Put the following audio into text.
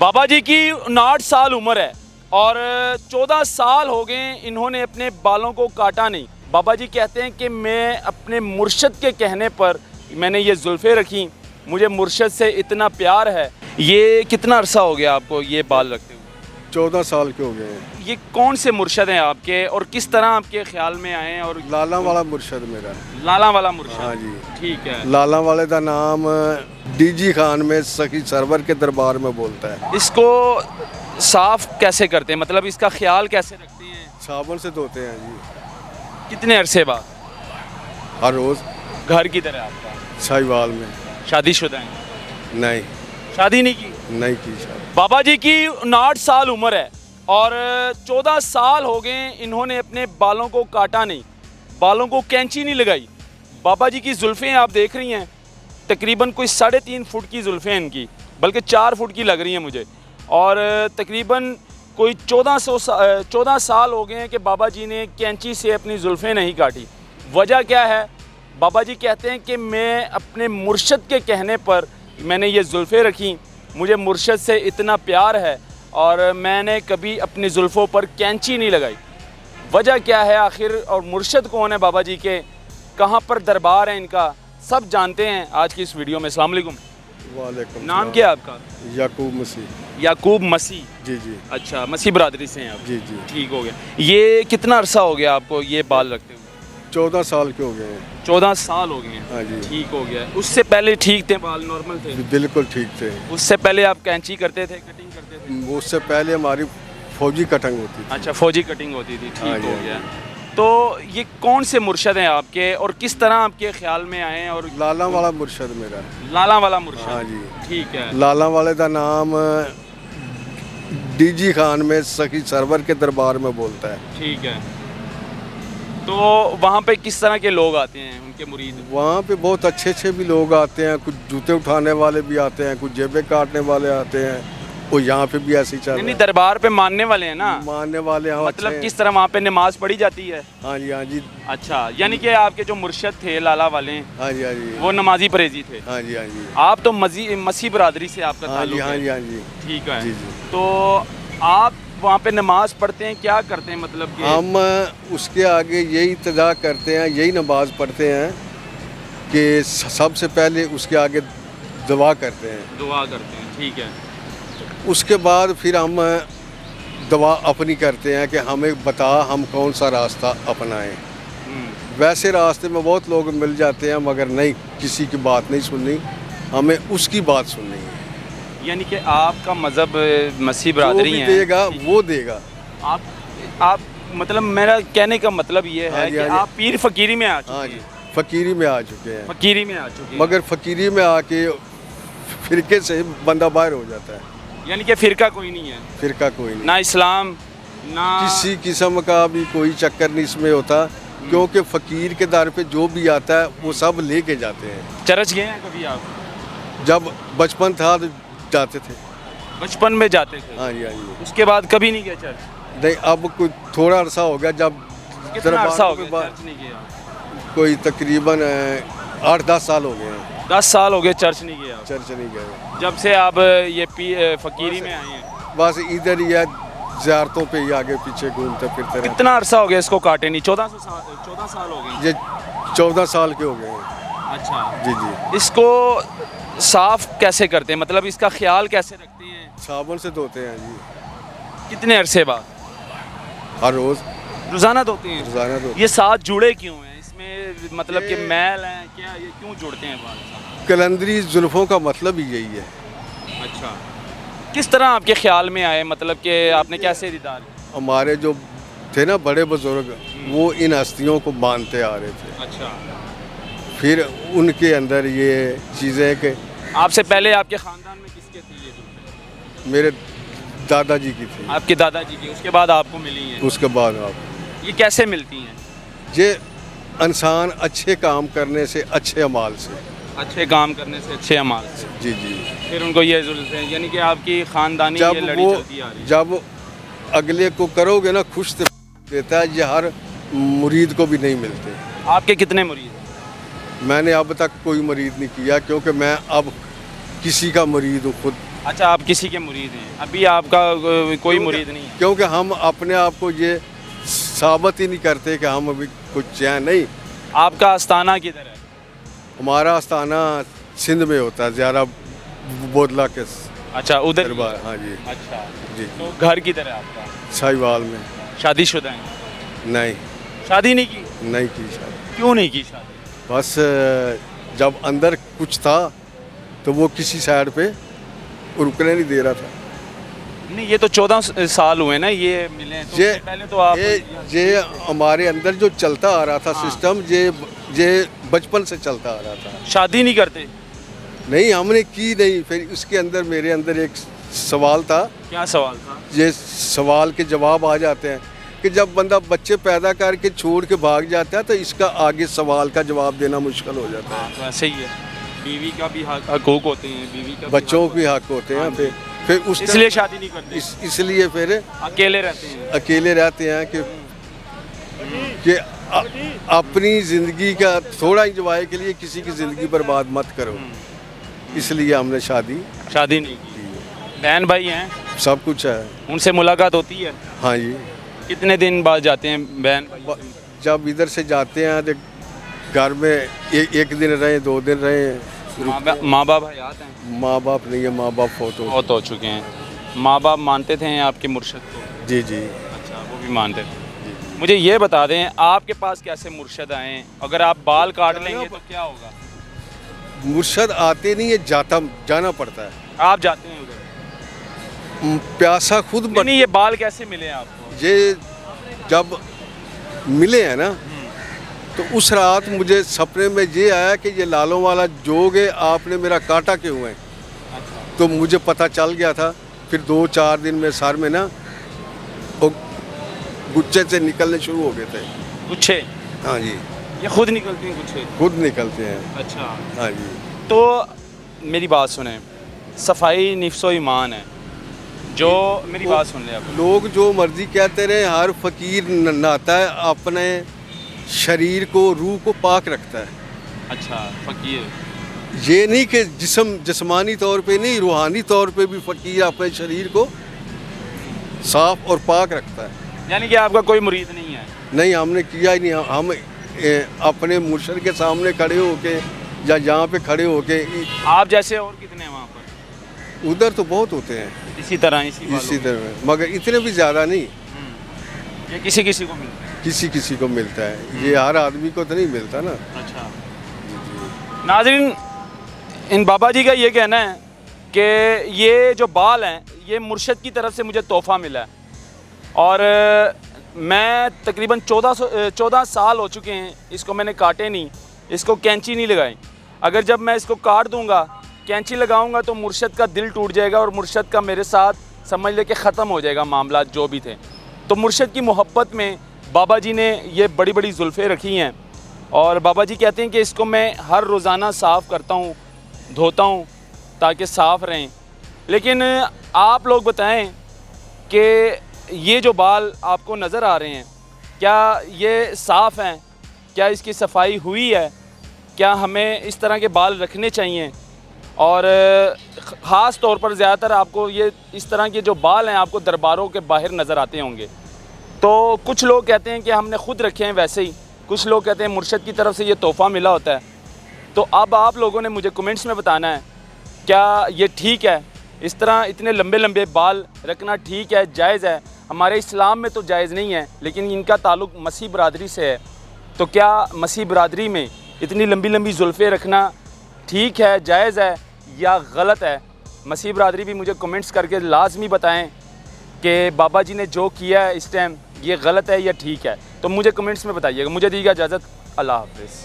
बाबा जी की 59 साल उम्र है और 14 साल हो गए इन्होंने अपने बालों को काटा नहीं। बाबा जी कहते हैं कि मैं अपने मुर्शद के कहने पर मैंने ये जुल्फ़ें रखी, मुझे मुर्शद से इतना प्यार है। ये कितना अरसा हो गया आपको ये बाल रखते हुए? 14 साल के हो गए हैं। ये कौन से मुर्शद हैं आपके और किस तरह आपके ख्याल में आए हैं? और लाला वाला मुर्शद मेरा। लाला वाला मुर्शद? हाँ जी, ठीक है। लाला वाले का नाम डीजी खान में सखी सरवर के दरबार में बोलता है। इसको साफ कैसे करते हैं, मतलब इसका ख्याल कैसे रखते हैं? साबुन से धोते हैं जी, कितने अरसे बाद? हर रोज़। घर की तरह आपका? साहिवाल में। शादीशुदा हैं? नहीं, शादी नहीं की? नहीं की शादी। बाबा जी की 59 साल उम्र है और 14 साल हो गए इन्होंने अपने बालों को काटा नहीं, बालों को कैंची नहीं लगाई। बाबा जी की जुल्फ़ें आप देख रही हैं, तकरीबन कोई 3.5 फुट की जुल्फ़ें इनकी, बल्कि 4 फुट की लग रही हैं मुझे। और तकरीबन कोई 14 साल हो गए हैं कि बाबा जी ने कैंची से अपनी जुल्फ़ें नहीं काटी। वजह क्या है? बाबा जी कहते हैं कि मैं अपने मुर्शद के कहने पर मैंने ये जुल्फ़ें रखी, मुझे मुर्शद से इतना प्यार है और मैंने कभी अपनी जुल्फ़ों पर कैंची नहीं लगाई। वजह क्या है आखिर, और मुर्शद कौन है बाबा जी के, कहाँ पर दरबार है इनका, सब जानते हैं आज की इस वीडियो में। अस्सलाम वालेकुम। वालेकुम। नाम क्या है आपका? याकूब मसीह। याकूब मसीह? जी जी। अच्छा, मसीह बरादरी से हैं आप? जी जी। ठीक हो गया। ये कितना अरसा हो गया आपको ये बाल रखते हुए? 14 साल के हो गए हैं। 14 साल हो गए हैं? हाँ जी। ठीक हो गया। उससे पहले ठीक थे बाल, नॉर्मल थे? बिल्कुल ठीक थे। उससे पहले आप कैंची करते थे, कटिंग करते थे? उससे पहले हमारी फौजी कटिंग होती थी। अच्छा, फौजी कटिंग होती थी। हाँ ठीक जी, हो हाँ गया। तो ये कौन से मुर्शद हैं आपके और किस तरह आपके ख्याल में आए हैं? और लाला वाला मुर्शद मेरा। लाला वाला मुर्शद? हाँ जी। ठीक है। लाला वाले का नाम डीजी खान में सखी सरवर के दरबार में बोलता है। ठीक है। तो वहाँ पे किस तरह के लोग आते हैं, उनके मुरीद? वहाँ पे बहुत अच्छे अच्छे भी लोग आते हैं, कुछ जूते उठाने वाले भी आते हैं, कुछ जेबें काटने वाले आते हैं। वो यहाँ पे भी ऐसे ही चल रहा नहीं, है। दरबार पे मानने वाले हैं ना? मानने वाले हाँ। मतलब अच्छे किस तरह वहाँ पे नमाज पढ़ी जाती है? हाँ जी, हाँ जी। अच्छा, यानी कि आपके जो मुर्शद थे लाला वाले, हाँ जी, हाँ जी। वो नमाजी परहेजी थे? हाँ जी, हाँ जी। आप तो मसीह बरादरी से आपका हाँ जी, ताल्लुक हाँ है? जी, हाँ जी। ठीक है। जी जी। तो आप वहाँ पे नमाज पढ़ते हैं, क्या करते हैं, मतलब कि? हम उसके आगे यही इत्तदा करते हैं, यही नमाज पढ़ते हैं कि सबसे पहले उसके आगे दुआ करते हैं। दुआ करते हैं, ठीक है। उसके बाद फिर हम दुआ अपनी करते हैं कि हमें बता हम कौन सा रास्ता अपनाएं। वैसे रास्ते में बहुत लोग मिल जाते हैं, मगर नहीं, किसी की बात नहीं सुननी, हमें उसकी बात सुननी है। यानी कि आपका मज़हब मसीह जो बरादरी भी है? देगा वो देगा। आप मतलब मेरा कहने का मतलब ये हाँ है जी, कि हाँ जी। आप पीर फकीरी में आ चुके हाँ हैं? जी, फ़कीरी में आ चुके हैं। फकीरी में आ चुके हैं। मगर फ़कीरी में आके फ़िरके से बंदा बाहर हो जाता है। यानी कि फ़िरका कोई नहीं है? फ़िरका कोई नहीं, ना इस्लाम ना किसी किस्म का भी कोई चक्कर नहीं इसमें होता, क्योंकि फ़कीर के दर पे जो भी आता है वो सब लेके जाते हैं। चर्च गए हैं कभी आप? जब बचपन था तो जाते थे। बचपन में जाते थे? हाँ जी, हाँ जी। उसके बाद कभी नहीं गए चर्च? नहीं, अब कोई थोड़ा अरसा हो गया, जब कितना अरसा हो दरबार गया में चर्च नहीं गया? कोई तकरीबन 8-10 साल हो गए हैं। 10 साल हो गए चर्च नहीं गया? चर्च नहीं गए, जब से आप ये फकीरी में आए हैं? बस इधर ही है, ज़ियारतों पे ही आगे पीछे घूमते फिरते रहते। कितना अरसा हो गया इसको काटे नहीं? 14 साल हो गए? ये 14 साल के हो गए हैं। अच्छा। जी जी। इसको साफ कैसे करते हैं, मतलब इसका ख्याल कैसे रखते हैं? साबुन से धोते हैं जी, कितने अरसे बाद? हर रोज़। रोजाना धोते हैं? रोज़ाना धोते। ये साथ जुड़े क्यों हैं इसमें, मतलब कि मैल है क्या, ये क्यों जुड़ते हैं बाल साथ? कलंदरी जुल्फ़ों का मतलब ही यही है। अच्छा, किस तरह आपके ख्याल में आए, मतलब कि आपने कैसे दीदार? हमारे जो थे ना बड़े बुजुर्ग, वो इन हस्तियों को मानते आ रहे थे। अच्छा, फिर उनके अंदर ये चीज़ें कि आपसे पहले आपके ख़ानदान में किसके थे ये जुल्फ़ें? मेरे दादाजी की थी, आपके दादाजी की, उसके बाद आपको मिली हैं? उसके बाद आप ये कैसे मिलती हैं? ये इंसान अच्छे काम करने से, अच्छे अमाल से। अच्छे काम करने से, अच्छे अमाल से। जी जी। फिर उनको ये जुल्फ़ें, यानी कि आपकी ख़ानदानी जब ये लड़ी वो चलती आ रही है? जब अगले को करोगे ना, खुश से देता है, ये हर मुरीद को भी नहीं मिलते। आपके कितने मुरीद हैं? मैंने अब तक कोई मुरीद नहीं किया, क्योंकि मैं अब किसी का मुरीद हूँ खुद। اچھا آپ کسی کے مرید ہیں, ابھی آپ کا کوئی مرید نہیں ہے؟ کیونکہ ہم اپنے آپ کو یہ ثابت ہی نہیں کرتے کہ ہم ابھی کچھ ہیں نہیں. آپ کا آستانہ کدھر ہے؟ ہمارا آستانہ سندھ میں ہوتا ہے, زیادہ بودلا کے اچھا ادھر. دربار. ہاں جی اچھا جی. تو گھر کدھر ہے آپ کا؟ ساہیوال میں. شادی شدہ ہیں؟ نہیں شادی نہیں کی؟ نہیں کی شادی. کیوں نہیں کی شادی؟ بس جب اندر کچھ تھا تو وہ کسی سائڈ پہ رکنے نہیں دے رہا تھا. نہیں یہ تو 14 سال ہوئے نا یہ ملے ہیں, تو یہ پہلے تو آپ یہ ہمارے اندر جو چلتا آ رہا تھا ہاں. سسٹم, یہ بچپن سے چلتا آ رہا تھا. شادی نہیں کرتے؟ نہیں ہم نے کی نہیں. پھر اس کے اندر میرے اندر ایک سوال تھا. کیا سوال تھا؟ یہ سوال کے جواب آ جاتے ہیں کہ جب بندہ بچے پیدا کر کے چھوڑ کے بھاگ جاتا ہے تو اس کا آگے سوال کا جواب دینا مشکل ہو جاتا ہے. ہاں تو ایسے ہی ہے, بیوی کا بھی حقوق ہوتے ہیں, بیوی کا بھی بچوں حق بھی حق ہوتے ہیں. پھر اس لیے شادی نہیں کرتے, اس لیے پھر اکیلے رہتے ہیں. اکیلے رہتے ہیں کہ اپنی زندگی کا تھوڑا انجوائے کے لیے کسی کی زندگی برباد مت کرو. اس لیے ہم نے شادی نہیں کی. بہن بھائی ہیں؟ سب کچھ ہے. ان سے ملاقات ہوتی ہے؟ ہاں جی. کتنے دن بعد جاتے ہیں بہن بھائی سے؟ جب ادھر سے جاتے ہیں تو گھر میں ایک دن رہیں, 2 دن رہیں. ماں باپ حیات ہیں؟ ماں باپ نہیں ہے, ماں باپ بہت ہو چکے ہیں. ماں باپ مانتے تھے آپ کے مرشد کو؟ جی جی. اچھا وہ بھی مانتے تھے. مجھے یہ بتا دیں آپ کے پاس کیسے مرشد آئے ہیں؟ اگر آپ بال کاٹ لیں گے تو کیا ہوگا؟ مرشد آتے نہیں ہے, جانا پڑتا ہے. آپ جاتے ہیں ادھر؟ پیاسا خود نہیں یہ بال کیسے ملے آپ کو؟ یہ جب ملے ہیں نا تو اس رات مجھے سپنے میں یہ آیا کہ یہ لالوں والا جوگ ہے, آپ نے میرا کاٹا کیوں ہے. تو مجھے پتہ چل گیا تھا. پھر 2-4 دن میں سر میں نا گچھے سے نکلنے شروع ہو گئے تھے. گچھے؟ ہاں جی. یہ خود نکلتے ہیں گچھے؟ خود نکلتے ہیں. اچھا. ہاں جی. تو میری بات سنیں, صفائی نفس و ایمان ہے جو, میری بات سن لیں آپ. لوگ جو مرضی کہتے رہے, ہر فقیر نہاتا ہے اپنے شریر کو, روح کو پاک رکھتا ہے. اچھا فقیر, یہ نہیں کہ جسمانی طور پہ نہیں, روحانی طور پہ بھی فقیر اپنے شریر کو صاف اور پاک رکھتا ہے. یعنی کہ آپ کا کوئی مرید نہیں ہے؟ نہیں ہم نے کیا ہی نہیں. ہم اپنے مرشد کے سامنے کھڑے ہو کے یا یہاں پہ کھڑے ہو کے. آپ جیسے اور کتنے ہیں وہاں پر؟ ادھر تو بہت ہوتے ہیں اسی طرح اسی طرح, مگر اتنے بھی زیادہ نہیں. یہ کسی کسی کو ملتا ہے؟ کسی کو ملتا ہے, یہ ہر آدمی کو تو نہیں ملتا نا. اچھا. ناظرین ان بابا جی کا یہ کہنا ہے کہ یہ جو بال ہیں یہ مرشد کی طرف سے مجھے تحفہ ملا ہے, اور میں تقریباً 14 سال ہو چکے ہیں اس کو میں نے کاٹے نہیں, اس کو کینچی نہیں لگائی. اگر جب میں اس کو کاٹ دوں گا, کینچی لگاؤں گا تو مرشد کا دل ٹوٹ جائے گا, اور مرشد کا میرے ساتھ سمجھ لے کہ ختم ہو جائے گا معاملات جو بھی تھے. تو مرشد کی محبت میں بابا جی نے یہ بڑی بڑی زلفیں رکھی ہیں, اور بابا جی کہتے ہیں کہ اس کو میں ہر روزانہ صاف کرتا ہوں, دھوتا ہوں تاکہ صاف رہیں. لیکن آپ لوگ بتائیں کہ یہ جو بال آپ کو نظر آ رہے ہیں کیا یہ صاف ہیں؟ کیا اس کی صفائی ہوئی ہے؟ کیا ہمیں اس طرح کے بال رکھنے چاہیے؟ اور خاص طور پر زیادہ تر آپ کو یہ اس طرح کے جو بال ہیں آپ کو درباروں کے باہر نظر آتے ہوں گے. تو کچھ لوگ کہتے ہیں کہ ہم نے خود رکھے ہیں ویسے ہی, کچھ لوگ کہتے ہیں مرشد کی طرف سے یہ تحفہ ملا ہوتا ہے. تو اب آپ لوگوں نے مجھے کمنٹس میں بتانا ہے کیا یہ ٹھیک ہے, اس طرح اتنے لمبے لمبے بال رکھنا ٹھیک ہے, جائز ہے؟ ہمارے اسلام میں تو جائز نہیں ہے, لیکن ان کا تعلق مسیح برادری سے ہے. تو کیا مسیح برادری میں اتنی لمبی لمبی زلفیں رکھنا ٹھیک ہے, جائز ہے یا غلط ہے؟ مسیح برادری بھی مجھے کمنٹس کر کے لازمی بتائیں کہ بابا جی نے جو کیا ہے اس ٹائم یہ غلط ہے یا ٹھیک ہے. تو مجھے کمنٹس میں بتائیے گا. مجھے دیجیے اجازت, اللہ حافظ.